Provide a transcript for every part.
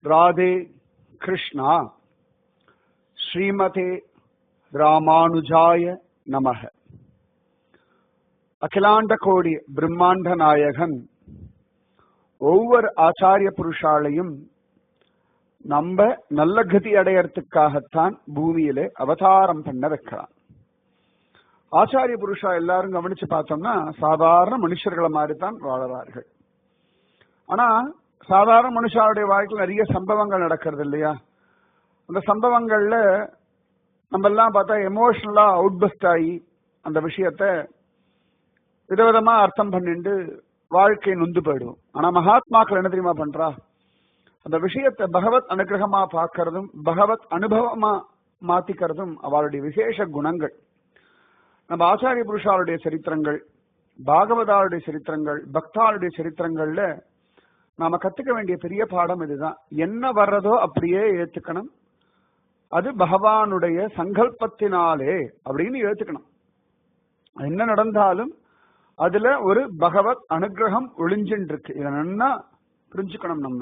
ராதே கிருஷ்ணா. ஸ்ரீமதே ராமானுஜாய நமக. அகிலாண்ட கோடி பிரம்மாண்ட நாயகன் ஒவ்வொரு ஆச்சாரிய புருஷாலையும் நம்ம நல்ல கதி அடையறதுக்காகத்தான் பூமியிலே அவதாரம் பண்ண வைக்கலாம். ஆச்சாரிய புருஷா எல்லாரும் கவனிச்சு பார்த்தோம்னா சாதாரண மனுஷர்களை மாதிரி தான் வாழறார்கள். ஆனா சாதாரண மனுஷாவுடைய வாழ்க்கையில் நிறைய சம்பவங்கள் நடக்கிறது இல்லையா? அந்த சம்பவங்கள்ல நம்ம எல்லாம் பார்த்தா எமோஷனலா அவுட்பஸ்ட் ஆகி அந்த விஷயத்த விதவிதமா அர்த்தம் பண்ணிட்டு வாழ்க்கையை நொந்து போயிடுவோம். ஆனா மகாத்மாக்கள் என்ன தெரியுமா பண்றா? அந்த விஷயத்தை பகவத் அனுகிரகமா பார்க்கறதும் பகவத் அனுபவமா மாத்திக்கிறதும் அவளுடைய விசேஷ குணங்கள். நம்ம ஆச்சாரிய புருஷாளுடைய சரித்திரங்கள், பாகவதாளுடைய சரித்திரங்கள், பக்தாளுடைய சரித்திரங்கள்ல நாம கத்துக்க வேண்டிய பெரிய பாடம் இதுதான். என்ன வர்றதோ அப்படியே ஏத்துக்கணும். அது பகவானுடைய சங்கல்பத்தினாலே அப்படின்னு ஏத்துக்கணும். என்ன நடந்தாலும் அதுல ஒரு பகவத் அனுகிரகம் ஒளிஞ்சின்னு இருக்கு. இதை நல்லா புரிஞ்சுக்கணும். நம்ம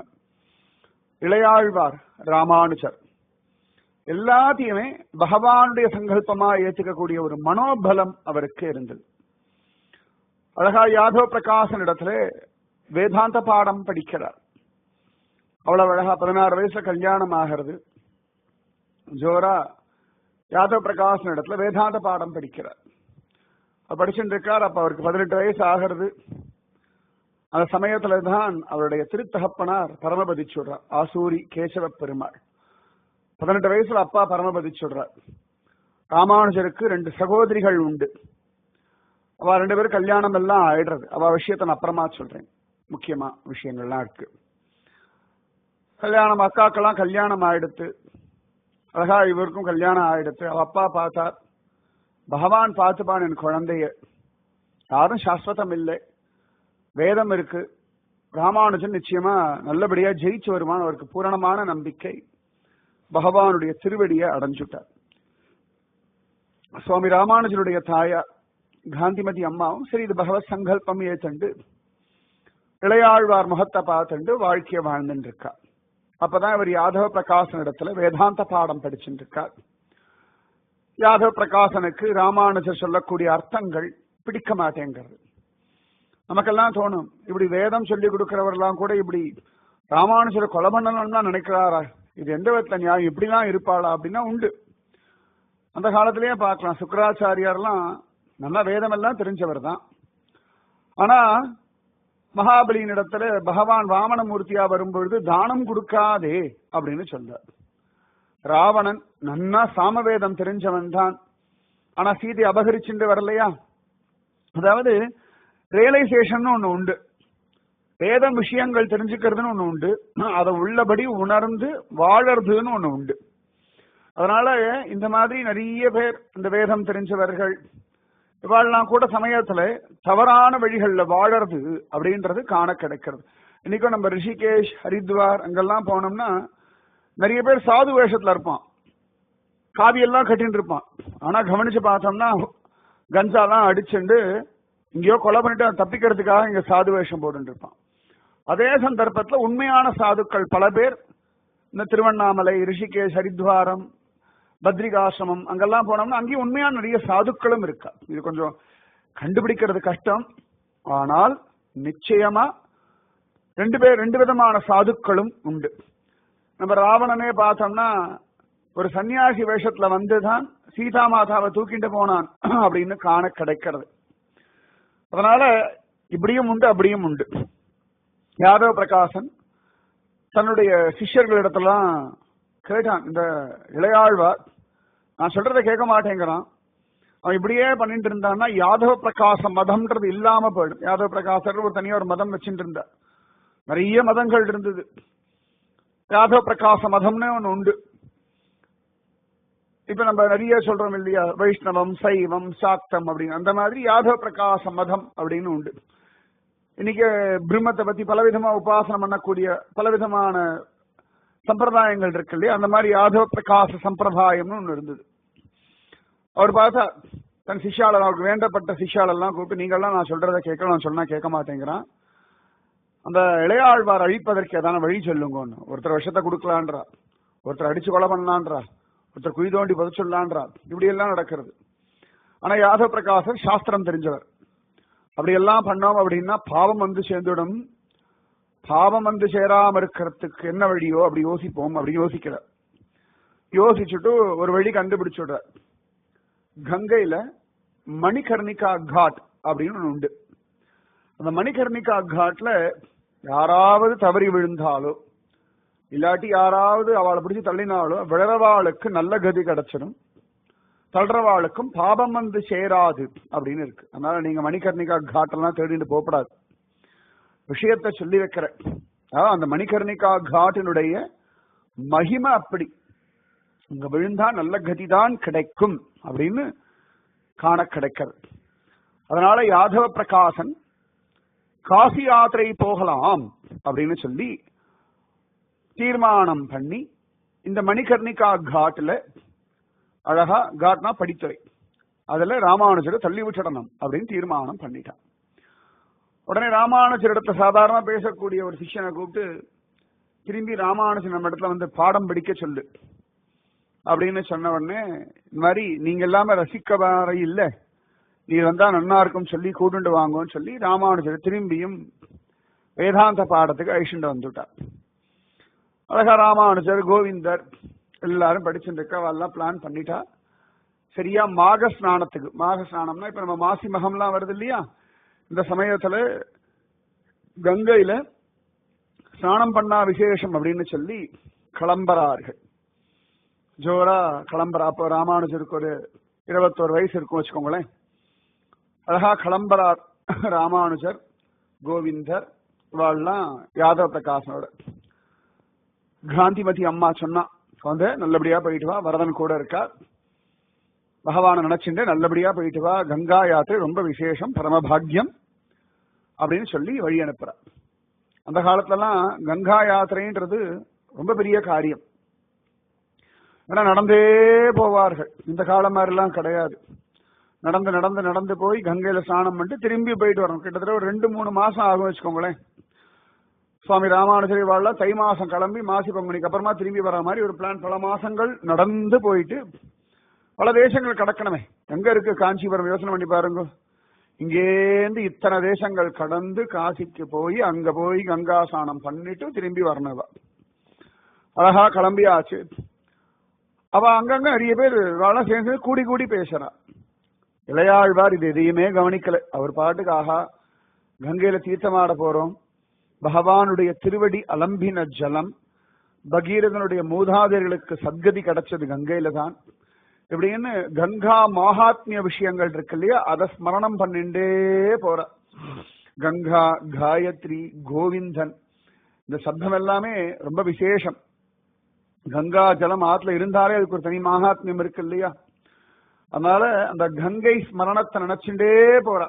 இளையாழ்வார் ராமானுஜர் எல்லாத்தையுமே பகவானுடைய சங்கல்பமா ஏத்துக்கக்கூடிய ஒரு மனோபலம் அவருக்கு இருந்தது. அழகா யாதவ பிரகாசன் இடத்துல வேதாந்த பாடம் படிக்கிறார். அவ்வளவு அழகா 16 வயசுல கல்யாணம் ஆகிறது. ஜோரா யாதவ பிரகாசன் இடத்துல வேதாந்த பாடம் படிக்கிறார். படிச்சுட்டு இருக்கார். அப்ப அவருக்கு 18 வயசு ஆகிறது. அந்த சமயத்துல தான் அவருடைய திருத்தகப்பனார் பரமபதிச்சுடுறார். ஆசூரி கேசவ பெருமாள் 18 வயசுல அப்பா பரமபதிச்சுடுறார். ராமானுஜருக்கு 2 சகோதரிகள் உண்டு. அவ 2 பேரும் கல்யாணம் எல்லாம் ஆயிடுறது. அவ விஷயத்த நான் அப்புறமா சொல்றேன். முக்கியமா விஷயங்கள்லாம் இருக்கு. கல்யாணம் அக்காக்கெல்லாம் கல்யாணம் ஆயிடுத்து. அழகா இவருக்கும் கல்யாணம் ஆயிடுத்து. அவ அப்பா பார்த்தார், பகவான் பார்த்துப்பான் என் குழந்தைய, யாரும் சாஸ்வதம் இல்லை, வேதம் இருக்கு, ராமானுஜன் நிச்சயமா நல்லபடியா ஜெயிச்சு வருவான். அவருக்கு பூரணமான நம்பிக்கை. பகவானுடைய திருவடியை அடைஞ்சுட்டார். சுவாமி ராமானுஜனுடைய தாயார் காந்திமதி அம்மாவும் சரி இது பகவத் சங்கல்பம் ஏத்தண்டு இளையாழ்வார் முகத்தை பார்த்துண்டு வாழ்க்கைய வாழ்ந்துட்டு இருக்கா. அப்பதான் இவர் யாதவ பிரகாசன் இடத்துல வேதாந்த பாடம் படிச்சுட்டு இருக்கார். யாதவ பிரகாசனுக்கு ராமானுஜர் சொல்லக்கூடிய அர்த்தங்கள் பிடிக்க மாட்டேங்கிறது. நமக்கெல்லாம் தோணும், இப்படி வேதம் சொல்லி கொடுக்கிறவரெல்லாம் கூட இப்படி ராமானுஜரை கொலை பண்ணணும்னு நினைக்கிறாரா? இது எந்த விதத்துல நியாயம்? இப்படிலாம் இருப்பாளா? அப்படின்னா உண்டு. அந்த காலத்திலேயே பார்க்கலாம். சுக்கராச்சாரியார்லாம் நல்லா வேதம் எல்லாம் தெரிஞ்சவர் தான். ஆனா மகாபலியின் இடத்துல பகவான் வாமனமூர்த்தியா வரும்பொழுது தானம் கொடுக்காதே அப்படின்னு சொல்றார். ராவணன் நன்னா சாமவேதம் தெரிஞ்சவன் தான். ஆனா சீதை அபகரிச்சுட்டு வரலையா? அதாவது ரியலைசேஷன் ஒண்ணு உண்டு, வேதம் விஷயங்கள் தெரிஞ்சுக்கிறதுன்னு ஒண்ணு உண்டு, அதை உள்ளபடி உணர்ந்து வாழறதுன்னு ஒண்ணு உண்டு. அதனால இந்த மாதிரி நிறைய பேர் இந்த வேதம் தெரிஞ்சவர்கள் இவாள்லாம் கூட சமயத்துல தவறான வழிகள்ல வாழறது அப்படின்றது காண கிடைக்கிறது. இன்னைக்கும் நம்ம ரிஷிகேஷ், ஹரித்வார் அங்கெல்லாம் போனோம்னா நிறைய பேர் சாது வேஷத்துல இருப்பான், காவியெல்லாம் கட்டின்னு இருப்பான். ஆனா கவனிச்சு பார்த்தோம்னா கஞ்சாலாம் அடிச்சுண்டு இங்கேயோ கொலை பண்ணிட்டு தப்பிக்கிறதுக்காக இங்க சாது வேஷம் போட்டு இருப்பான். அதே சந்தர்ப்பத்துல உண்மையான சாதுக்கள் பல பேர் இந்த திருவண்ணாமலை, ரிஷிகேஷ், ஹரித்வாரம், பத்ரிகாசிரமம் அங்கெல்லாம் போனோம்னா அங்கேயும் உண்மையான நிறைய சாதுக்களும் இருக்கா. இது கொஞ்சம் கண்டுபிடிக்கிறது கஷ்டம். ஆனால் நிச்சயமா ரெண்டு விதமான சாதுக்களும் உண்டு. நம்ம ராவணனே பார்த்தோம்னா ஒரு சன்னியாசி வேஷத்துல வந்துதான் சீதா மாதாவை தூக்கிட்டு போனான் அப்படின்னு காண கிடைக்கிறது. அதனால இப்படியும் உண்டு அப்படியும் உண்டு. யாதவ பிரகாசன் தன்னுடைய சிஷ்யர்களிடத்தெல்லாம் கேட்டான், இந்த இளையாழ்வார் நான் சொல்றதை கேட்க மாட்டேங்கிறான், அவன் இப்படியே பண்ணிட்டு இருந்தான்னா யாதவ பிரகாச மதம்ன்றது இல்லாம போயிடும். யாதவ பிரகாசர் ஒரு தனியா ஒரு மதம் வச்சுட்டு இருந்தார். நிறைய மதங்கள் இருந்தது. யாதவ பிரகாச மதம்னு ஒண்ணு உண்டு. இப்ப நம்ம நிறைய சொல்றோம் இல்லையா, வைஷ்ணவம், சைவம், சாக்தம் அப்படின்னு. அந்த மாதிரி யாதவ பிரகாச மதம் அப்படின்னு உண்டு. இன்னைக்கு பிரம்மத்தை பத்தி பலவிதமா உபாசனம் பண்ணக்கூடிய பலவிதமான சம்பிரதாயங்கள் இருக்கு இல்லையா, அந்த மாதிரி யாதவ பிரகாச சம்பிரதாயம்னு ஒண்ணு இருந்தது. அவர் பார்த்தா தன் சிஷ்யாளர், அவருக்கு வேண்டப்பட்ட சிஷ்யாளெல்லாம் கூப்பிட்டு, நீங்கள்லாம் நான் சொல்றதை கேட்கலாம், சொன்னா கேட்க மாட்டேங்கிறான், அந்த இளையாழ்வார் அழிப்பதற்கு ஏதான வழி சொல்லுங்கன்னு. ஒருத்தர் விஷத்தை கொடுக்கலான்றா, ஒருத்தர் அடிச்சு கொலை பண்ணலான்றா, ஒருத்தர் குழி தோண்டி புதைச்சுடலான்றா, இப்படி எல்லாம் நடக்கிறது. ஆனா யாதவ பிரகாசர் சாஸ்திரம் தெரிஞ்சவர். அப்படி எல்லாம் பண்ணோம் அப்படின்னா பாவம் வந்து சேர்ந்துடும். பாவம் வந்து சேராம இருக்கிறதுக்கு என்ன வழியோ அப்படி யோசிப்போம் அப்படின்னு யோசிக்கிறார். யோசிச்சுட்டு ஒரு வழி கண்டுபிடிச்சுடுற. கங்கையில மணிகர்ணிகா காட் அப்படின்னு ஒண்ணு உண்டு. அந்த மணிகர்ணிகா காட்ல யாராவது தவறி விழுந்தாலோ இல்லாட்டி யாராவது அவளை பிடிச்சு தள்ளினாலோ விழறவாளுக்கு நல்ல கதி கிடைச்சிடும், தள்ளுறவாளுக்கும் பாபம் வந்து சேராது அப்படின்னு இருக்கு. அதனால நீங்க மணிகர்ணிகா காட்டெல்லாம் தேடிட்டு போகப்படாது. விஷயத்தை சொல்லி வைக்கிற அந்த மணிகர்ணிகா காட்டினுடைய மகிமை அப்படி. இங்க விழுந்தா நல்ல கதிதான் கிடைக்கும் அப்படின்னு காண கிடைக்கிறது. அதனால யாதவ பிரகாசன் காசி யாத்திரை போகலாம் அப்படின்னு சொல்லி தீர்மானம் பண்ணி இந்த மணிகர்ணிகா காட்டுல அழகா காட்னா படித்துறை அதுல ராமானுஜரை தள்ளி விட்டுடணும் அப்படின்னு தீர்மானம் பண்ணிட்டான். உடனே ராமானுஜரிடத்தை சாதாரண பேசக்கூடிய ஒரு சிஷ்யனை கூப்பிட்டு திரும்பி ராமானுஜன் நம்ம இடத்துல வந்து பாடம் படிக்க சொல்லு அப்படின்னு சொன்ன உடனே இந்த மாதிரி நீங்க எல்லாமே ரசிக்க வர இல்ல, நீ வந்தா நன்னா இருக்கும் சொல்லி கூட்டுண்டு வாங்குன்னு சொல்லி ராமானுஜர் திரும்பியும் வேதாந்த பாடத்துக்கு அழிச்சுட்டு வந்துட்டார். அழகா ராமானுஜர் கோவிந்தர் எல்லாரும் படிச்சுட்டு இருக்கவெல்லாம் பிளான் பண்ணிட்டா. சரியா மாக ஸ்நானத்துக்கு, மாக ஸ்நானம்னா இப்ப நம்ம மாசி மகம்லாம் வருது இல்லையா, இந்த சமயத்துல கங்கையில ஸ்நானம் பண்ணா விசேஷம் அப்படின்னு சொல்லி கிளம்புறார்கள். ஜோரா கிளம்புறா. அப்போ ராமானுஜருக்கு ஒரு 21 வயசு இருக்கும் வச்சுக்கோங்களேன். அழகா கிளம்புறார் ராமானுஜர், கோவிந்தர், இவாள்லாம் யாதவ பிரகாசனோட. காந்திமதி அம்மா சொன்னா வந்து நல்லபடியா போயிட்டு வா, வரதன் கூட இருக்கா, பகவான நினைச்சுட்டு நல்லபடியா போயிட்டு வா, கங்கா யாத்திரை ரொம்ப விசேஷம், பரமபாகியம் அப்படின்னு சொல்லி வழி அனுப்புறா. அந்த காலத்துலலாம் கங்கா யாத்திரைன்றது ரொம்ப பெரிய காரியம். ஏன்னா நடந்தே போவார்கள். இந்த காலம் மாதிரிலாம் கிடையாது. நடந்து நடந்து நடந்து போய் கங்கையில ஸ்நானம் பண்ணிட்டு திரும்பி போயிட்டு வரணும். கிட்டத்தட்ட ஒரு 2-3 மாசம் ஆகும் வச்சுக்கோங்களேன். சுவாமி ராமானுஜரி வாழ தை மாசம் கிளம்பி மாசி பங்குனிக்கு அப்புறமா திரும்பி வர மாதிரி ஒரு பிளான். பல மாசங்கள் நடந்து போயிட்டு பல தேசங்கள் கடக்கணுமே. எங்க இருக்கு காஞ்சிபுரம், யோசனை பண்ணி பாருங்க. இங்கேந்து இத்தனை தேசங்கள் கடந்து காசிக்கு போய் அங்க போய் கங்கா ஸ்நானம் பண்ணிட்டு திரும்பி வரணுவா. அழகா கிளம்பியாச்சு. அவ அங்கங்க நிறைய பேர் வாழ சேர்ந்து கூடி கூடி பேசுறா. இளையாழ்வார் இது எதையுமே கவனிக்கல. அவர் பாட்டுக்கு ஆஹா கங்கையில தீர்த்தமாட போறோம், பகவானுடைய திருவடி அலம்பின ஜலம், பகீரதனுடைய மூதாதையர்களுக்கு சத்கதி கிடைச்சது கங்கையில தான், இப்படின்னு கங்கா மகாத்மிய விஷயங்கள் இருக்கு இல்லையா, அதை ஸ்மரணம் பண்ணிண்டே போற. கங்கா, காயத்ரி, கோவிந்தன், இந்த சப்தம் எல்லாமே ரொம்ப விசேஷம். கங்கா ஜலம் ஆத்துல இருந்தாலே அதுக்கு ஒரு தனி மகாத்மியம் இருக்கு இல்லையா. அதனால அந்த கங்கை ஸ்மரணத்தை நினைச்சுட்டே போறா.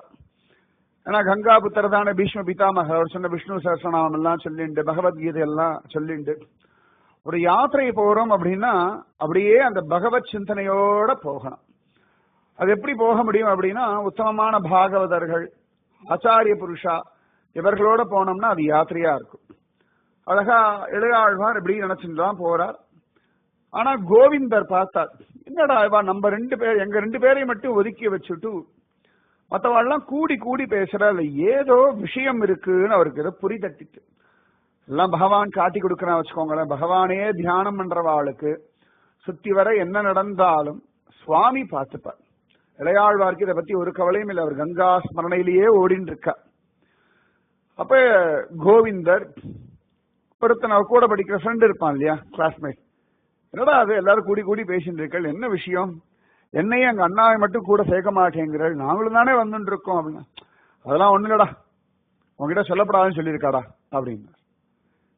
ஏன்னா கங்கா புத்திர தானே பீஷ்ம பிதாமகர். அவர் சொன்ன விஷ்ணு சஹஸ்ரநாமம் எல்லாம் சொல்லிண்டு, பகவத்கீதை எல்லாம் சொல்லிண்டு ஒரு யாத்திரை போறோம் அப்படின்னா அப்படியே அந்த பகவத் சிந்தனையோட போகணும். அது எப்படி போக முடியும் அப்படின்னா உத்தமமான பாகவதர்கள், ஆச்சாரிய புருஷா இவர்களோட போனோம்னா அது யாத்திரையா இருக்கும். அழகா இளையாழ்வார் இப்படி நினைச்சுதான் போறார். ஆனா கோவிந்தர் பார்த்தார், என்னடா இவா நம்ம 2 பேர், எங்க 2 பேரையும் மட்டும் ஒதுக்கி வச்சுட்டு மற்றவாள்லாம் கூடி கூடி பேசுறா, இல்ல ஏதோ விஷயம் இருக்குன்னு அவருக்கு ஏதோ புரி தட்டிட்டு. எல்லாம் பகவான் காட்டி கொடுக்கறா வச்சுக்கோங்களேன். பகவானே தியானம் பண்றவாளுக்கு சுத்தி வர என்ன நடந்தாலும் சுவாமி பார்த்துப்பார். இளையாழ்வார்க்கு இதை பத்தி ஒரு கவலையும் இல்லை. அவர் கங்கா ஸ்மரணையிலேயே ஓடின்னு இருக்கா. அப்ப கோவிந்தர் ஒருத்தன் அவர் கூட படிக்கிற ஃப்ரெண்ட் இருப்பான் இல்லையா, கிளாஸ்மேட், என்னடா அது எல்லாரும் கூடி கூடி பேசிட்டு இருக்கள், என்ன விஷயம், என்னையும் எங்க அண்ணாவை மட்டும் கூட சேர்க்க மாட்டேங்கிறாள், நாங்களும் தானே வந்துட்டு இருக்கோம் அப்படின்னா, அதெல்லாம் ஒண்ணு இல்லடா, உங்ககிட்ட சொல்லப்படாதுன்னு சொல்லியிருக்காடா அப்படின்னு.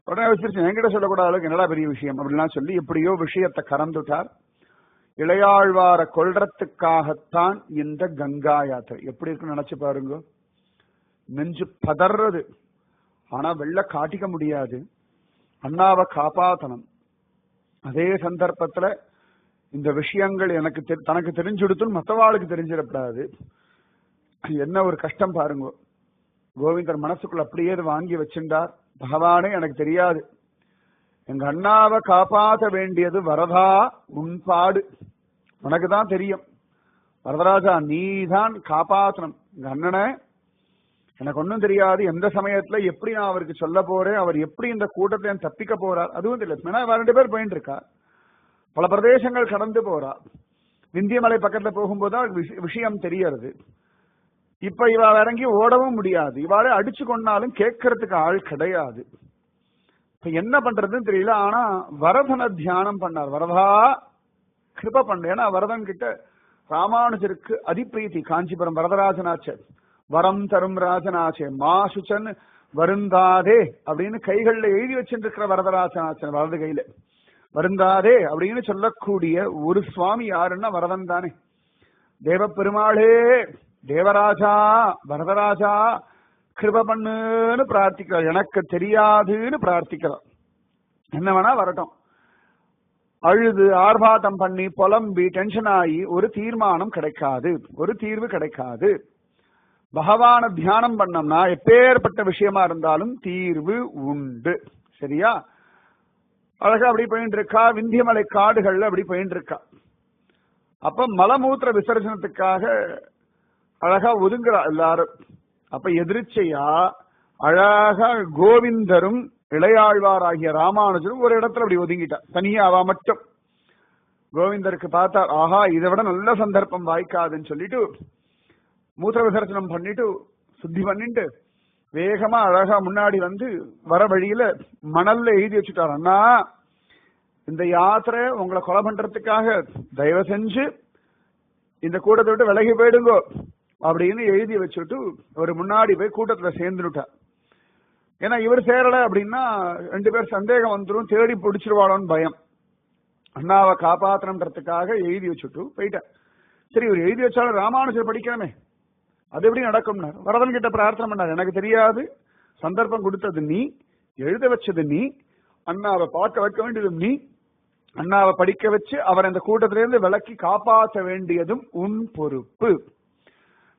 உடனே வச்சிருச்சு, என்கிட்ட சொல்லக்கூடாத அளவுக்கு என்னடா பெரிய விஷயம் அப்படின்லாம் சொல்லி எப்படியோ விஷயத்தை கறந்துட்டார். இளையாழ்வார கொல்றதுக்காகத்தான் இந்த கங்கா யாத்திரை. எப்படி இருக்குன்னு நினைச்சு பாருங்க. நெஞ்சு பதறது. ஆனா வெள்ள காட்டிக்க முடியாது, அண்ணாவை காப்பாத்தணும். அதே சந்தர்ப்பத்துல இந்த விஷயங்கள் எனக்கு தனக்கு தெரிஞ்சுடுத்துன்னு மற்றவாளுக்கு தெரிஞ்சிடப்படாது. என்ன ஒரு கஷ்டம் பாருங்க. கோவிந்தர் மனசுக்குள்ள அப்படியே வாங்கி வச்சிருந்தார். பகவானே, எனக்கு தெரியாது, எங்க அண்ணாவை காப்பாற்ற வேண்டியது வரதா உன் பாடு, உனக்கு தான் தெரியும். வரதராஜா, நீ தான் காப்பாற்றணும் எங்க அண்ணனை. எனக்கு ஒன்னும் தெரியாது, எந்த சமயத்துல எப்படி நான் அவருக்கு சொல்ல போறேன், அவர் எப்படி இந்த கூட்டத்தை தப்பிக்க போறார் அதுவும் தெரியல. ஏன்னா 2 பேர் போயிட்டு இருக்கா, பல பிரதேசங்கள் கடந்து போறா. விந்தியமலை பக்கத்துல போகும்போது விஷயம் தெரியறது. இப்ப இவ இறங்கி ஓடவும் முடியாது, இவாளே அடிச்சு கொண்டாலும் கேட்கறதுக்கு ஆள் கிடையாது. இப்ப என்ன பண்றதுன்னு தெரியல. ஆனா வரதனை தியானம் பண்ணார். வரதா கிருப பண்ண. ஏன்னா வரதன் கிட்ட ராமானுஜருக்கு அதிப்பிரீத்தி. காஞ்சிபுரம் வரதராஜனாச்சே, வரம் தரும் ராஜனாச்சே, மாசுச்சன் வருந்தாதே அப்படின்னு கைகள்ல எழுதி வச்சுட்டு இருக்கிற வரதராஜனாச்சன் வலது கையில வருந்தாதே அப்படின்னு சொல்லக்கூடிய ஒரு சுவாமி யாருன்னா வரதன் தானே. தேவ பெருமாளே, தேவராஜா, வரதராஜா கிருப பண்ணுன்னு பிரார்த்திக்கிறார். எனக்கு தெரியாதுன்னு பிரார்த்திக்கிறார். என்ன வேணா வரட்டும், அழுது ஆர்ப்பாட்டம் பண்ணி புலம்பி டென்ஷன் ஆகி ஒரு தீர்மானம் கிடைக்காது, ஒரு தீர்வு கிடைக்காது. பகவான தியானம் பண்ணோம்னா எப்பேற்பட்ட விஷயமா இருந்தாலும் தீர்வு உண்டு. சரியா? அழகா அப்படி போயிட்டு இருக்கா. விந்தியமலை காடுகள்ல அப்படி போயிட்டு இருக்கா. அப்ப மலமூத்திர விசர்ஜனத்துக்காக அழகா ஒதுங்குறா எல்லாரும். அப்ப எதிர்ச்சையா அழகா கோவிந்தரும் இளையாழ்வார் ஆகிய ராமானுஜரும் ஒரு இடத்துல அப்படி ஒதுங்கிட்டா. தனியா அவ மட்டும். கோவிந்தருக்கு பார்த்தா, ஆஹா, இதை விட நல்ல சந்தர்ப்பம் வாய்க்காதுன்னு சொல்லிட்டு மூத்திர விசர்ஜனம் பண்ணிட்டு சுத்தி பண்ணிட்டு வேகமா அழகா முன்னாடி வந்து வர வழியில மணல்ல எழுதி வச்சுட்டார். அண்ணா, இந்த யாத்திரை உங்களை கொலை பண்றதுக்காக, தயவு செஞ்சு இந்த கூட்டத்தை விட்டு விலகி போயிடுங்கோ அப்படின்னு எழுதி வச்சுட்டு ஒரு முன்னாடி போய் கூட்டத்துல சேர்ந்துட்டார். ஏன்னா இவர் சேரல அப்படின்னா 2 பேர் சந்தேகம் வந்துடும், தேடி பிடிச்சிருவாளோன்னு பயம். அண்ணாவை காப்பாற்றணுன்றதுக்காக எழுதி வச்சுட்டு போயிட்டார். சரி, இவர் எழுதி வச்சாலும் ராமானுஜர் படிக்கணுமே, அது எப்படி நடக்கும்னா வரதன் கிட்ட பிரார்த்தனை பண்ணார். எனக்கு தெரியாது, சந்தர்ப்பம் கொடுத்தது நீ, எழுத வச்சது நீ, அண்ணாவை பார்க்க வைக்க வேண்டியது நீ, அண்ணாவை படிக்க வச்சு அவர் அந்த கூட்டத்திலிருந்து விலக்கி காப்பாற்ற வேண்டியதும் உன் பொறுப்பு.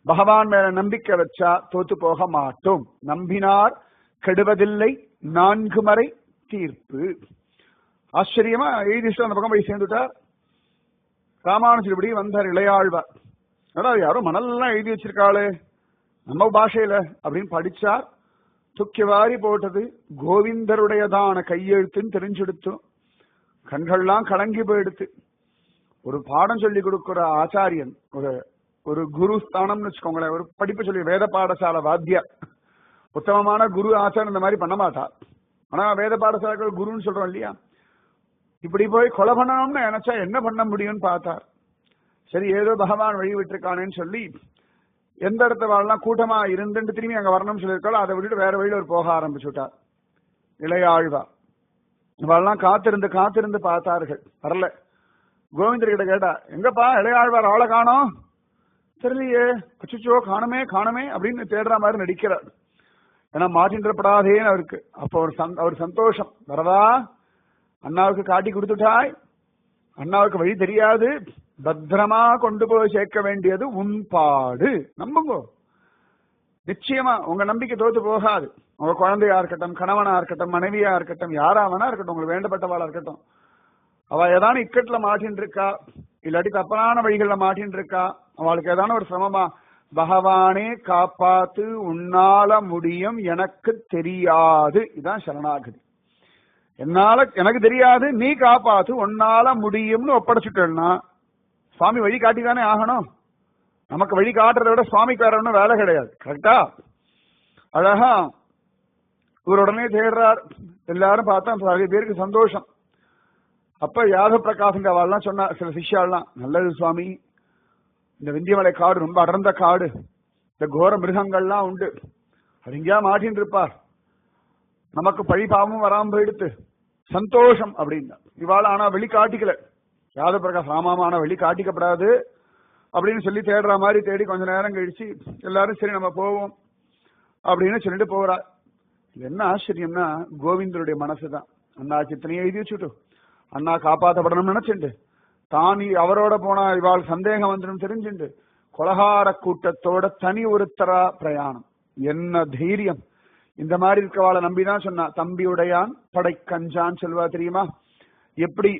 பகவான் மேல நம்பிக்கை வச்சா தோத்து போக மாட்டோம். நம்பினார் கெடுவதில்லை 4 மறை தீர்ப்பு. ஆச்சரியமா எழுதிட்டு அந்த பக்கம் போய் சேர்ந்துட்டார். ராமானுஜர் இப்படி வந்தார். இளையாழ்வார், யாரும் மணல்லாம் எழுதி வச்சிருக்காளே நம்ம பாஷையில அப்படின்னு படிச்சார். துக்கி வாரி போட்டது கோவிந்தருடையதான கையெழுத்துன்னு தெரிஞ்செடுத்தோம். கண்கள்லாம் கலங்கி போயிடுத்து. ஒரு பாடம் சொல்லி கொடுக்கிற ஆச்சாரியன், ஒரு குரு ஸ்தானம்னு வச்சுக்கோங்களேன், ஒரு படிப்பு சொல்லி வேத பாடசாலை வாத்தியார், உத்தமமான குரு ஆச்சாரம் இந்த மாதிரி பண்ண மாட்டார். ஆனா வேத பாடசாலைகள் குருன்னு சொல்றோம் இல்லையா, இப்படி போய் கொலை பண்ணணும்னு நினைச்சா என்ன பண்ண முடியும்னு பார்த்தார். சரி, ஏதோ பகவான் வழி விட்டுருக்கானேன்னு சொல்லி எந்த இடத்த வாழலாம் கூட்டமா இருந்துட்டு திரும்பி அங்க வரணும்னு சொல்லியிருக்காளோ அதை விட்டுட்டு வேற வழியில ஒரு போக ஆரம்பிச்சுட்டார். இளையாழ்வா இவெல்லாம் காத்திருந்து காத்திருந்து பார்த்தார்கள், வரல. கோவிந்தர் கிட்ட கேட்டா, எங்கப்பா இளையாழ்வார் ஆளை காணோம், தெரியலையே, அச்சுச்சோ காணமே காணமே அப்படின்னு தேடுற மாதிரி நடிக்கிறார். ஏன்னா மாற்றின்றப்படாதேன்னு அவருக்கு. அப்போ அவர் சந்தோஷம், வரதா அண்ணாவுக்கு காட்டி கொடுத்துட்டாய், அண்ணாவுக்கு வழி தெரியாது, பத்திரமா கொண்டு போய் சேர்க்க வேண்டியது உன் பாடு. நம்புங்கோ, நிச்சயமா உங்க நம்பிக்கை தோத்து போகாது. உங்க குழந்தையா இருக்கட்டும், கணவனா இருக்கட்டும், மனைவியா இருக்கட்டும், யாராவனா இருக்கட்டும், உங்களுக்கு வேண்டப்பட்டவாளா இருக்கட்டும், அவ ஏதான இக்கட்டுல மாட்டின்னு இருக்கா, இல்லாட்டி தப்பான வழிகள்ல மாட்டின்னு இருக்கா, அவளுக்கு ஏதான ஒரு சிரமமா, பகவானே காப்பாத்து, உன்னால முடியும், எனக்கு தெரியாது, இதான் சரணாகதி. எனக்கு தெரியாது, நீ காப்பாத்து, உன்னால முடியும்னு ஒப்படைச்சுட்டேன்னா சுவாமி வழி காட்டிதானே ஆகணும். நமக்கு வழி காட்டுறதை விட சுவாமிக்கு வேற ஒன்றும் வேலை கிடையாது. கரெக்டா? அழகா இவர் உடனே தேடுறார். எல்லாரும் பார்த்தா நிறைய பேருக்கு சந்தோஷம். அப்ப யாதவ பிரகாசங்க அவள்லாம் சொன்னா, சில சிஷ்யாலாம், நல்லது சுவாமி, இந்த விந்தியமலை காடு ரொம்ப அடர்ந்த காடு, இந்த கோர மிருகங்கள்லாம் உண்டு, அது எங்கேயா மாட்டின்னு இருப்பார், நமக்கு பழி பாவமும் வராம போயிடுத்து, சந்தோஷம் அப்படின்னா. இவாள் ஆனா வெளி காட்டிக்கல. யாதவ பிரகாஷ், ஆமாமான வெளி காட்டிக்கப்படாது அப்படின்னு சொல்லி தேடுற மாதிரி தேடி கொஞ்ச நேரம் கழிச்சு எல்லாரும் சரி நம்ம போவோம் அப்படின்னு சொல்லிட்டு போறா. என்ன ஆச்சரியம்னா கோவிந்தருடைய மனசுதான். அண்ணா சித்தனையை எழுதி வச்சுட்டு அண்ணா காப்பாற்றப்படணும்னு நினைச்சுண்டு தான் அவரோட போனா இவாள் சந்தேகம் வந்துடும் தெரிஞ்சுண்டு கொலகார கூட்டத்தோட தனி ஒருத்தரா பிரயாணம். என்ன தைரியம்! இந்த மாதிரி இருக்கவாளை நம்பிதான் சொன்னா, தம்பி உடையான் படை கஞ்சான் சொல்வா தெரியுமா? எப்படி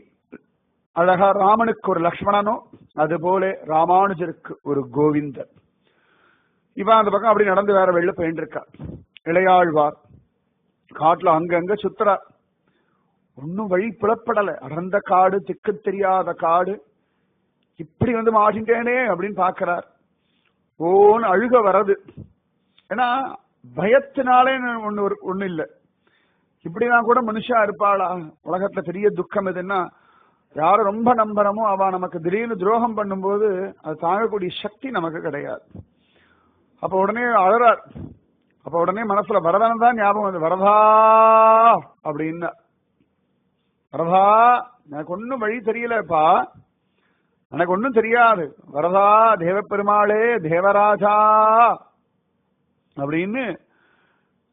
அழகா ராமனுக்கு ஒரு லக்ஷ்மணனோ அது போல ராமானுஜருக்கு ஒரு கோவிந்தர். இவன் அந்த பக்கம் அப்படி நடந்து வேற வெளில போயிட்டு இருக்கா. இளையாழ்வார் காட்டுல அங்கங்க சுத்துறா. ஒன்னும் வழி புலப்படல. அடர்ந்த காடு, திக்கு தெரியாத காடு. இப்படி வந்து மாட்டின்றேனே அப்படின்னு பாக்குறார். ஓன்னு அழுக வரது. ஏன்னா பயத்தினாலே ஒண்ணு இல்ல. இப்படிதான் கூட மனுஷா இருப்பாளா? உலகத்துல பெரிய துக்கம் எதுன்னா, யார ரொம்ப நம்புறமோ அவ நமக்கு திடீர்னு துரோகம் பண்ணும்போது அது தாங்கக்கூடிய சக்தி நமக்கு கிடையாது. அப்ப உடனே அழறார். அப்ப உடனே மனசுல வரதன் தான் ஞாபகம் வந்து, வரதா அப்படின்னு. வரதா, எனக்கு ஒன்னும் வழி தெரியலப்பா, எனக்கு ஒன்னும் தெரியாது, வரதா தேவப்பெருமாளே தேவராஜா அப்படின்னு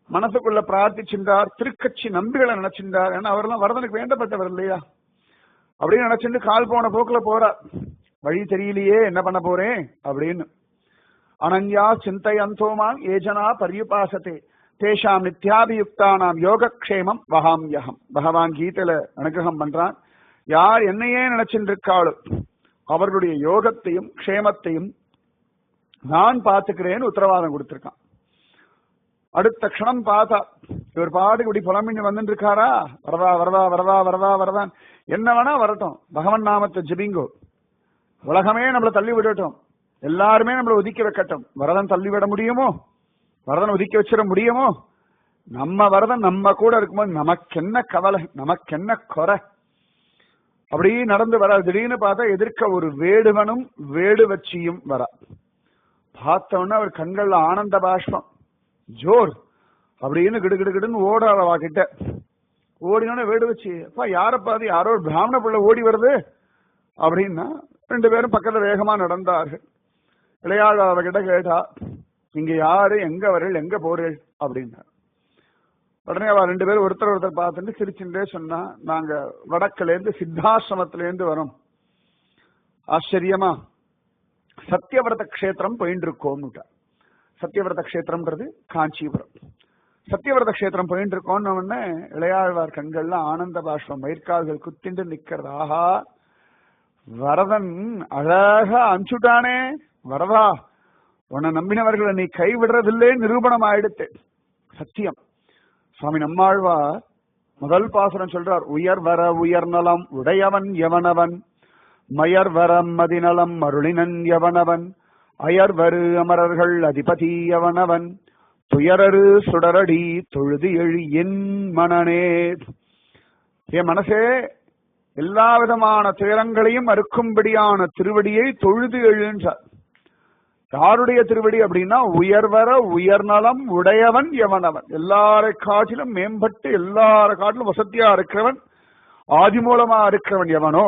மனசுக்குள்ள பிரார்த்திச்சின்றார். திருக்கட்சி நம்பிகளை நினைச்சின்றார். ஏன்னா அவரெல்லாம் வரதனுக்கு வேண்டப்பட்டவர் இல்லையா? அப்படின்னு நினைச்சுட்டு கால் போன போக்குல போறார். வழி தெரியலையே, என்ன பண்ண போறேன் அப்படின்னு. அனன்யா சிந்தையந்தோமாம் ஏஜனா பரியுபாசத்தே தேஷாம் நித்யாபியுக்தானாம் யோகக்ஷேமம் வகாம்யகம். பகவான் கீதையில அனுகிரகம் பண்றான். யார் என்னையே நினைச்சுட்டு இருக்காளோ அவர்களுடைய யோகத்தையும் க்ஷேமத்தையும் நான் பாத்துக்கிறேன்னு உத்தரவாதம் கொடுத்திருக்கான். அடுத்த க்ஷணம் பார்த்தா இவர் பாட்டுக்கு இப்படி புலம்பின்னு வந்துட்டு இருக்காரா? வரதா வரதா வரதா வரதா வரதான். என்ன வேணா வரட்டும், பகவன் நாமத்தை ஜபிங்கோ. உலகமே நம்மளை தள்ளி விடட்டும், எல்லாருமே நம்மளை ஒதுக்கி வைக்கட்டும். வரதன் தள்ளிவிட முடியுமோ? வரதன் ஒதுக்கி வச்சிட முடியுமோ? நம்ம வரதன் நம்ம கூட இருக்கும்போது நமக்கு என்ன கவலை, நமக்கு என்ன குறை? அப்படி நடந்து வர. திடீர்னு பார்த்தா எதிர்க்க ஒரு வேடுவனும் வேடுவச்சியும் வர. பார்த்தோன்னா அவர் கண்கள்ல ஆனந்த பாஷ்பம் ஜோர் அப்படின்னு கிடுகிடுன்னு ஓடுறவா கிட்ட. ஓடினோட வேடு வச்சு, அப்பா யாரப்பா அது? யாரோ ஒரு பிராமண பிள்ளை ஓடி வருது அப்படின்னா ரெண்டு பேரும் பக்கத்துல வேகமா நடந்தார்கள். இளையாள் அவகிட்ட கேட்டா, இங்க யாரு, எங்க வரல், எங்க போறேள் அப்படின்னா. உடனே அவ ரெண்டு பேரும் ஒருத்தர் பார்த்துட்டு சிரிச்சுட்டே சொன்னா, நாங்க வடக்குல இருந்து சித்தாசிரமத்தில இருந்து வரோம். ஆச்சரியமா சத்தியவிரத கஷேத்திரம் போயிட்டு இருக்கோம்னுட்டா. சத்தியவிரத கஷேத்திரம்ன்றது காஞ்சிபுரம். சத்தியவிரத கஷேத்திரம் போயிட்டு இருக்கோம்னு உடனே இளையாழ்வார் கண்கள்ல ஆனந்த பாஷ்பம், மயிர்கால்கள் குத்திண்டு நிக்கிறது. ஆஹா, வரதன் அழகா அனுப்பிச்சுட்டானே. வரதா, உன்னை நம்பினவர்களை நீ கைவிடுறதில்லே நிரூபணம் ஆயிடுத்து. சத்தியம். சுவாமி நம்மாழ்வார் முதல் பாசுரம் சொல்றார், உயர் வர உயர் நலம் உடையவன் எவனவன், மயர் வரம் மதிநலம் அருளினன் எவனவன், அயர்வரு அமரர்கள் அதிபதி எவனவன், துயரரு சுடரடி தொழுது எழு என் மனனே. என் மனசே, எல்லா விதமான துயரங்களையும் அறுக்கும்படியான திருவடியை தொழுது எழுன்றார். யாருடைய திருவடி அப்படின்னா, உயர்வர உயர்நலம் உடையவன் எவனவன், எல்லாரை காட்டிலும் மேம்பட்டு எல்லாரை காட்டிலும் வசதியா இருக்கிறவன், ஆதிமூலமா இருக்கிறவன் எவனோ,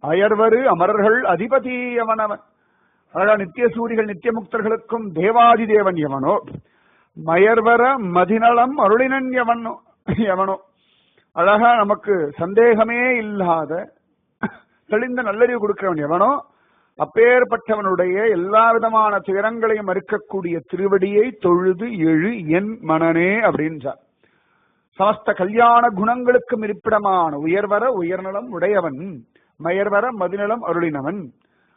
அயர்வரு அமரர்கள் அதிபதி எவனவன், அழகா நித்திய சூரிகள் நித்திய முக்தர்களுக்கும் தேவாதி தேவன் எவனோ, மயர்வர மதிநலம் அருளினன் எவனோ, அழகா நமக்கு சந்தேகமே இல்லாத தெளிந்த நல்லறிவு கொடுக்கிறவன் எவனோ, அப்பேற்பட்டவனுடைய எல்லா விதமான துயரங்களையும் மறுக்கக்கூடிய திருவடியை தொழுது எழு என் மனனே அப்படின்றார். சமஸ்த கல்யாண குணங்களுக்கும் இருப்பிடமான உயர்வர உயர்நலம் உடையவன், மயர்வர மதிநலம் அருளினவன்,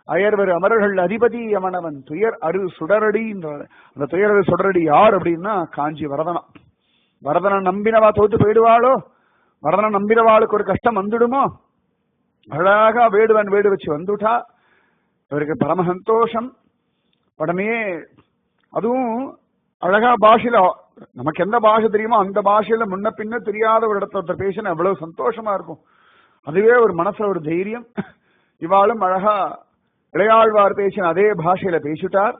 அயர்வரு அமரர்கள் அதிபதி எவனவன், துயர் அரு சுடரடி. அந்த துயர் அரு சுடரடி யார் அப்படின்னா காஞ்சி வரதனா. வரதனை நம்பினவா தோத்து போயிடுவாளோ? வரதனை நம்பினவாளுக்கு ஒரு கஷ்டம் வந்துடுமோ? அழகா வேடுவன் வேடு வச்சு வந்துட்டா. இவருக்கு பரம சந்தோஷம். உடனே அதுவும் அழகா பாஷையில, நமக்கு எந்த பாஷை தெரியுமோ அந்த பாஷையில முன்ன பின்ன தெரியாத ஒரு இடத்துல ஒருத்தர் பேசினா எவ்வளவு சந்தோஷமா இருக்கும். அதுவே ஒரு மனசுல ஒரு தைரியம். இவாளும் அழகா இளையாழ்வார் பேசின அதே பாஷையில பேசிட்டார்.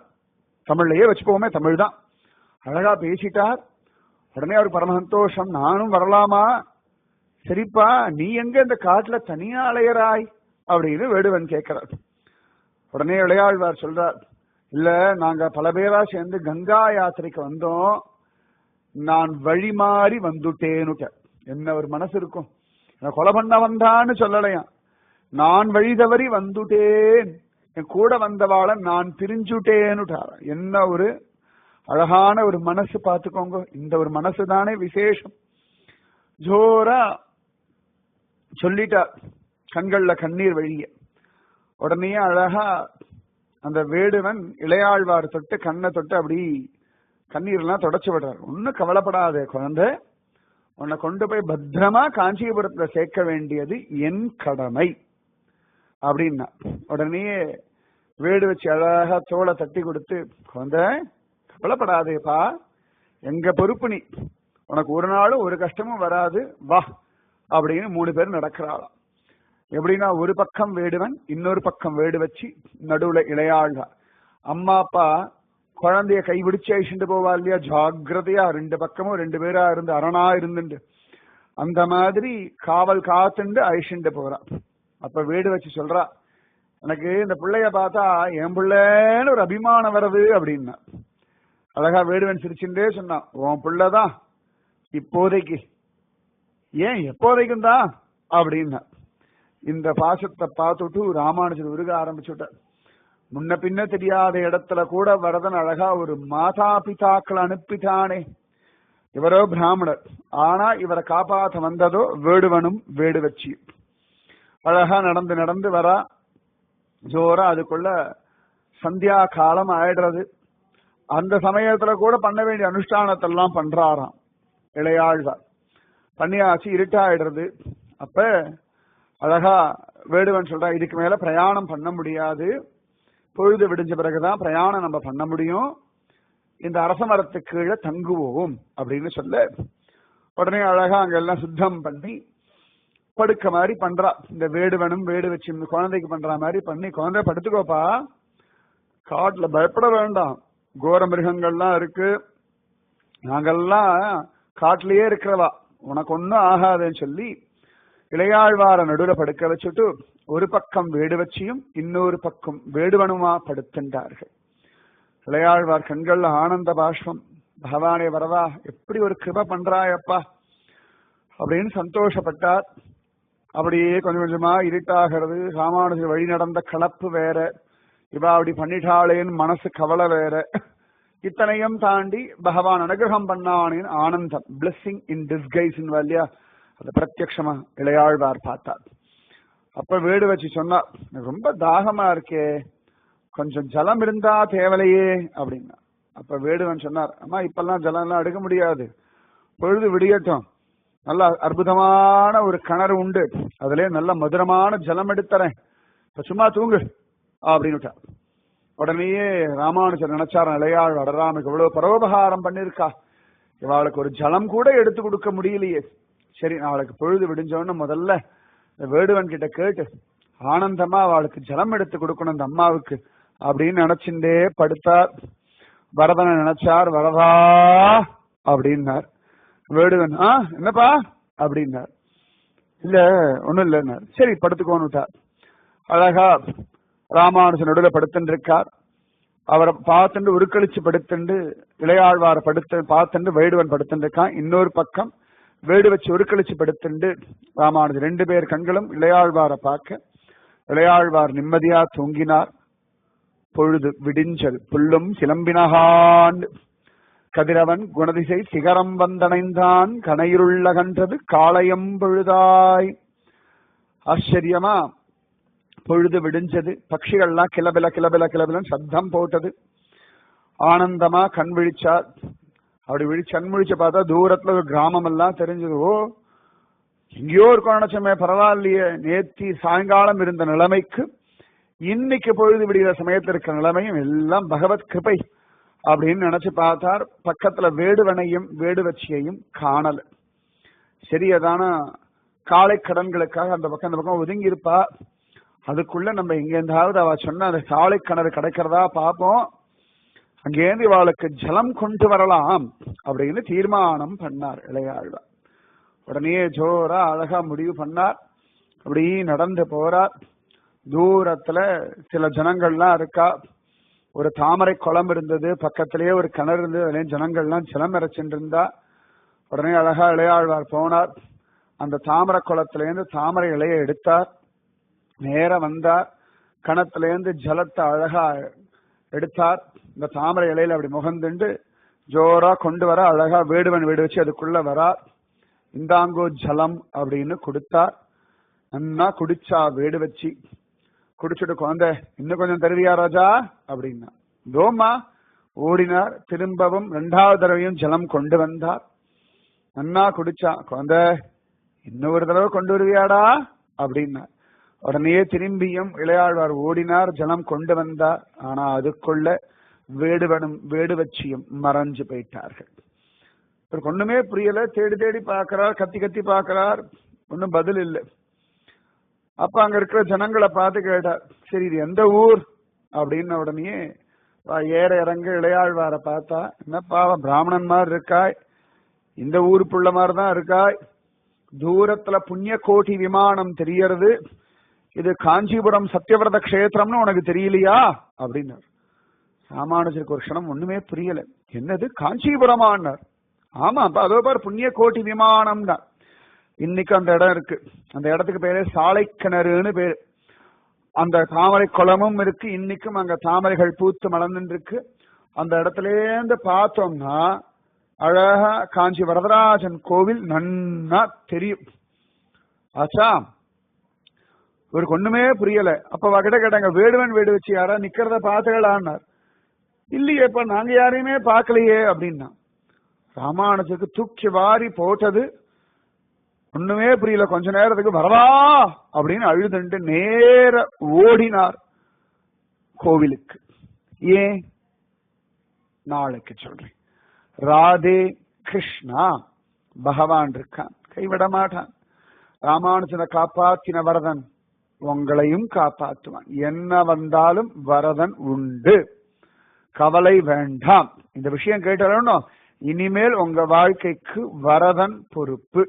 தமிழ்லயே வச்சுப்போமே, தமிழ் தான். அழகா பேசிட்டார். உடனே அவருக்கு பரம சந்தோஷம். நானும் வரலாமா? சரிப்பா, நீ எங்க இந்த காட்டுல தனியா அலையறாய் அப்படின்னு வேடுவன் கேட்கிறார். உடனே இளையாழ்வார் சொல்றார், இல்ல நாங்க பல பேரா சேர்ந்து கங்கா யாத்திரைக்கு வந்தோம், நான் வழி மாறி வந்துட்டேன்னு. என்ன ஒரு மனசு இருக்கும், கொலை பண்ண வந்தான்னு சொல்லலையா, நான் வழி தவறி வந்துட்டேன், என் கூட வந்தவாள நான் பிரிஞ்சுட்டேன்னு. என்ன ஒரு அழகான ஒரு மனசு பார்த்துக்கோங்க. இந்த ஒரு மனசு தானே விசேஷம். ஜோரா சொல்லிட்டார், கண்கள்ல கண்ணீர் வழிய. உடனே அழகா அந்த வேடுவன் இளையாழ்வார் தொட்டு கண்ணை தொட்டு அப்படி கண்ணீர் எல்லாம் தொடச்சு விடுறார். ஒன்னும் கவலைப்படாத குழந்தை, உன்னை கொண்டு போய் பத்திரமா காஞ்சிபுரத்துல சேர்க்க வேண்டியது என் கடமை அப்படின்னா. உடனே வேடு வச்சு அழகா தோளை தட்டி கொடுத்து, குழந்தை கவலைப்படாதேப்பா, எங்க பொறுப்பு நீ, உனக்கு ஒரு நாளும் ஒரு கஷ்டமும் வராது, வா அப்படின்னு 3 பேர் நடக்கிறாளாம். எப்படின்னா ஒரு பக்கம் வேடுவன், இன்னொரு பக்கம் வேடு வச்சு, நடுவுல இளையாழ்வார். அம்மா அப்பா குழந்தைய கைபிடிச்சு அழிச்சுட்டு போவா இல்லையா, ஜாகிரதையா 2 பக்கமும் 2 பேரா இருந்து அரணா இருந்துட்டு அந்த மாதிரி காவல் காத்துண்டு அழிச்சுட்டு போறா. அப்ப வேடு வச்சு சொல்றா, எனக்கு இந்த பிள்ளைய பார்த்தா என் பிள்ளைன்னு ஒரு அபிமானம் வருது அப்படின்னா. அழகா வேடுவன் சிரிச்சுட்டே சொன்னான், உன் பிள்ளைதான் இப்போதைக்கு, ஏன் எப்போதைக்கும் தான் அப்படின்னா. இந்த பாசத்தை பார்த்துட்டு ராமானுஜர் உருக ஆரம்பிச்சுட்டார். முன்ன பின்ன தெரியாத இடத்துல கூட வரதன் அழகா ஒரு மாதா பிதாக்கள் அனுப்பிட்டானே. இவரோ பிராமணர், ஆனா இவரை காப்பாற்ற வந்ததோ வேடுவனும் வேடு வச்சு. அழகா நடந்து நடந்து வரா. ஜோரா அதுக்குள்ள சந்தியா காலம் ஆயிடுறது. அந்த சமயத்துல கூட பண்ண வேண்டிய அனுஷ்டானத்தெல்லாம் பண்றாராம் இளையாழ்வார். பண்ணியாச்சு, இருட்டாயிடுறது. அப்ப அழகா வேடுவன் சொல்றா, இதுக்கு மேல பிரயாணம் பண்ண முடியாது, பொழுது விடிஞ்ச பிறகுதான் பிரயாணம் நம்ம பண்ண முடியும், இந்த அரச மரத்துக்கு கீழே தங்குவோம் அப்படின்னு சொல்ல, உடனே அழகா அங்க எல்லாம் சுத்தம் பண்ணி படுக்க மாதிரி பண்றா. இந்த வேடுவனும் வேடு வச்சு இந்த குழந்தைக்கு பண்ற மாதிரி பண்ணி, குழந்தை படுத்துக்கோப்பா, காட்டுல பயப்பட வேண்டாம், கோர மிருகங்கள்லாம் இருக்கு, நாங்கெல்லாம் காட்டிலேயே இருக்கிறவா, உனக்கு ஒன்னும் ஆகாதுன்னு சொல்லி இளையாழ்வார நடுவுல படுக்க வச்சுட்டு ஒரு பக்கம் வேடு வச்சியும் இன்னொரு பக்கம் வேடுவனுமா படுத்துட்டார்கள். இளையாழ்வார் கண்கள்ல ஆனந்த பாஷ்பம். பகவானே வரவா, எப்படி ஒரு கிருப பண்றாயப்பா அப்படின்னு சந்தோஷப்பட்டார். அப்படியே கொஞ்சம் கொஞ்சமா இருட்டாகிறது. ராமானுஜர் வழி நடந்த கலப்பு வேற, இவா அப்படி பண்ணிட்டாளேன்னு மனசு கவலை வேற. இத்தனையும் தாண்டி பகவான் அனுகிரகம் பண்ணானேன்னு ஆனந்தம், பிளெஸிங் இன் டிஸ்கைஸ் இல்லையா, அது பிரத்யக்ஷமா இளையாழ்வார் பார்த்தார். அப்ப வேடு வச்சு சொன்னார், ரொம்ப தாகமா இருக்கே, கொஞ்சம் ஜலம் இருந்தா தேவலையே அப்படின்னா. அப்ப வேடுவன் சொன்னார், அம்மா இப்பெல்லாம் ஜலம் எல்லாம் எடுக்க முடியாது, பொழுது விடியட்டும், நல்ல அற்புதமான ஒரு கிணறு உண்டு, அதுல நல்ல மதுரமான ஜலம் எடுத்துறேன், இப்ப சும்மா தூங்கு அப்படின்னு. உடனேயே ராமானுஜர் நினைச்சார், இளையாழ் அடராமுக்கு இவ்வளவு பரோபகாரம் பண்ணிருக்கா, இவாளுக்கு ஒரு ஜலம் கூட எடுத்து கொடுக்க முடியலையே, சரி நாளைக்கு பொழுது விடிஞ்சோன்னு முதல்ல வேடுவன் கிட்ட கேட்டு ஆனந்தமா அவளுக்கு ஜலம் எடுத்து கொடுக்கணும் இந்த அம்மாவுக்கு அப்படின்னு நினைச்சுட்டே படுத்தார். வரதனை நினைச்சார், வரதா அப்படின்னார். வேடுவன் என்னப்பா அப்படின்னார். இல்ல ஒண்ணும் இல்லைன்னார். சரி படுத்துக்கோன்னுட்டார். அழகா ராமானுஜன் நடுவில் படுத்துட்டு இருக்கார். அவரை பார்த்துட்டு உருக்களிச்சு படுத்துண்டு இளையாழ்வார படுத்து பார்த்துட்டு வேடுவன் படுத்துட்டு இருக்கான். இன்னொரு பக்கம் வேடு வச்சு உருக்களிச்சு படுத்துண்டு ராமானுஜர் 2 பேர் கண்களும் இளையாழ்வார பார்க்க, இளையாழ்வார் நிம்மதியா தூங்கினார். பொழுது விடிஞ்சல் புல்லும் சிலம்பினகான் கதிரவன் குணதிசை சிகரம் வந்தணைந்தான் கனையிருள்ள கன்றது காளையம் பொழுதாய். ஆச்சரியமா பொழுது விடிஞ்சது. பட்சிகள்லாம் கிளபில கிளபில கிளபிலன்னு சப்தம் போட்டது. ஆனந்தமா கண் விழிச்சார். அப்படி கண் விழிச்சு பார்த்தா தூரத்துல ஒரு கிராமம் எல்லாம் தெரிஞ்சது. ஓ, எங்கேயோ இருக்கும் நினைச்சமே, பரவாயில்லையே, நேத்தி சாயங்காலம் இருந்த நிலைமைக்கு இன்னைக்கு பொழுது விடுகிற சமயத்தில் இருக்கிற நிலைமையும் எல்லாம் பகவத் கிருபை அப்படின்னு நினைச்சு பார்த்தார். பக்கத்துல வேடுவனையும் வேடு வச்சியையும் காணல. சரி, அதான காலை கடன்களுக்காக அந்த பக்கம் ஒதுங்கி இருப்பா. அதுக்குள்ள நம்ம எங்க இருந்தாவது அவ சொன்ன அந்த காலை கிணறு கிடைக்கிறதா பார்ப்போம், அங்கேருந்து இவாளுக்கு ஜலம் கொண்டு வரலாம் அப்படின்னு தீர்மானம் பண்ணார் இளையாழ்வார். உடனே ஜோரா அழகா முடிவு பண்ணார். அப்படி நடந்து போறார். தூரத்துல சில ஜனங்கள்லாம் இருக்கா. ஒரு தாமரை குளம் இருந்தது, பக்கத்திலேயே ஒரு கிணறு இருந்தது, அதுலேயும் ஜனங்கள்லாம் ஜலம் இறைச்சுட்டு இருந்தா. உடனே அழகா இளையாழ்வார் போனார். அந்த தாமரை குளத்திலேருந்து தாமரை இலையை எடுத்தார். நேர வந்தார். கணத்திலேருந்து ஜலத்தை அழகா எடுத்தார். இந்த தாமரை இலையில அப்படி முகந்துண்டு ஜோரா கொண்டு வர அழகா வேடுவன் வீடு வச்சு அதுக்குள்ள வரா. இந்தாங்கோ ஜலம் அப்படின்னு கொடுத்தார். நன்னா குடிச்சா வேடு வச்சு. குடிச்சுட்டு குழந்தை இன்னும் கொஞ்சம் தருவியா ராஜா அப்படின்னா. தோமா ஓடினார். திரும்பவும் 2வது தடவையும் ஜலம் கொண்டு வந்தார். நன்னா குடிச்சா. குழந்தை இன்னொரு தடவை கொண்டு வருவியாடா அப்படின்னா. உடனே திரும்பியும் இளையாழ்வார் ஓடினார். ஜலம் கொண்டு வந்தார். ஆனா அதுக்குள்ள வேடுவனும் வேடுவச்சியும் மறைஞ்சு போயிட்டார்கள். இவருக்கு ஒண்ணுமே புரியல. தேடி தேடி பார்க்கிறார், கத்தி கத்தி பார்க்கிறார், ஒன்னும் பதில் இல்லை. அப்ப அங்க இருக்கிற ஜனங்களை பார்த்து கேட்டார், சரி இது எந்த ஊர் அப்படின்னு. உடனே ஏற இறங்க இளையாழ்வார பார்த்தா, என்னப்பா பிராமணன் மாதிரி இருக்காய், இந்த ஊரு புள்ள மாதிரிதான் இருக்காய், தூரத்துல புண்ணிய கோட்டி விமானம் தெரியறது, இது காஞ்சிபுரம் சத்தியவிரத கஷேத்திரம்னு உனக்கு தெரியலையா அப்படின்னார். ராமானுஜருக்கு ஒரு க்ஷணம் ஒண்ணுமே புரியல. என்னது காஞ்சிபுரமானார். ஆமாப்பா அதோ பாரு புண்ணிய கோட்டி விமானம் தான். இன்னைக்கு அந்த இடம் இருக்கு. அந்த இடத்துக்கு பேரு சாலை கிணறுன்னு பேரு. அந்த தாமரை குளமும் இருக்கு. இன்னைக்கும் அங்க தாமரைகள் பூத்து மலர்ந்து இருக்கு. அந்த இடத்துலேருந்து பார்த்தோம்னா அழகா காஞ்சி வரதராஜன் கோவில் நன்னா தெரியும். ஆச்சா இவருக்கு ஒண்ணுமே புரியல. அப்ப வகிட்ட கேட்டாங்க, வேடுவன் வேடு வச்சு யாரா நிக்கிறத பாத்துக்கலான்னார். இல்லையேப்பா நாங்க யாரையுமே பார்க்கலையே அப்படின்னா. ராமானுஜருக்கு தூக்கி வாரி போட்டது. ஒண்ணுமே புரியல. கொஞ்ச நேரத்துக்கு வரவா அப்படின்னு அழுதுண்டு நேர ஓடினார் கோவிலுக்கு. ஏன் நாளைக்கு சொல்றேன். ராதே கிருஷ்ணா. பகவான் இருக்கான், கைவிட மாட்டான். ராமானுஜனை காப்பாத்தின வரதன் உங்களையும் காப்பாற்றுவான். என்ன வந்தாலும் வரதன் உண்டு, கவலை வேண்டாம். இந்த விஷயம் கேட்டாலும் இனிமேல் உங்க வாழ்க்கைக்கு வரதன் பொறுப்பு.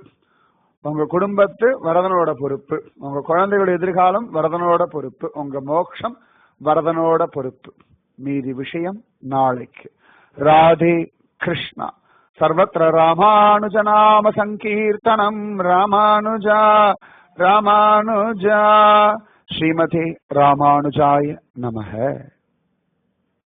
உங்க குடும்பத்து வரதனோட பொறுப்பு. உங்க குழந்தைகளோட எதிர்காலம் வரதனோட பொறுப்பு. உங்க மோட்சம் வரதனோட பொறுப்பு. மீதி விஷயம் நாளைக்கு. ராதே கிருஷ்ணா. சர்வத்திர ராமானுஜநாம சங்கீர்த்தனம். ராமானுஜா ராமானுஜா. ஸ்ரீமதே ராமானுஜாய நமஹ.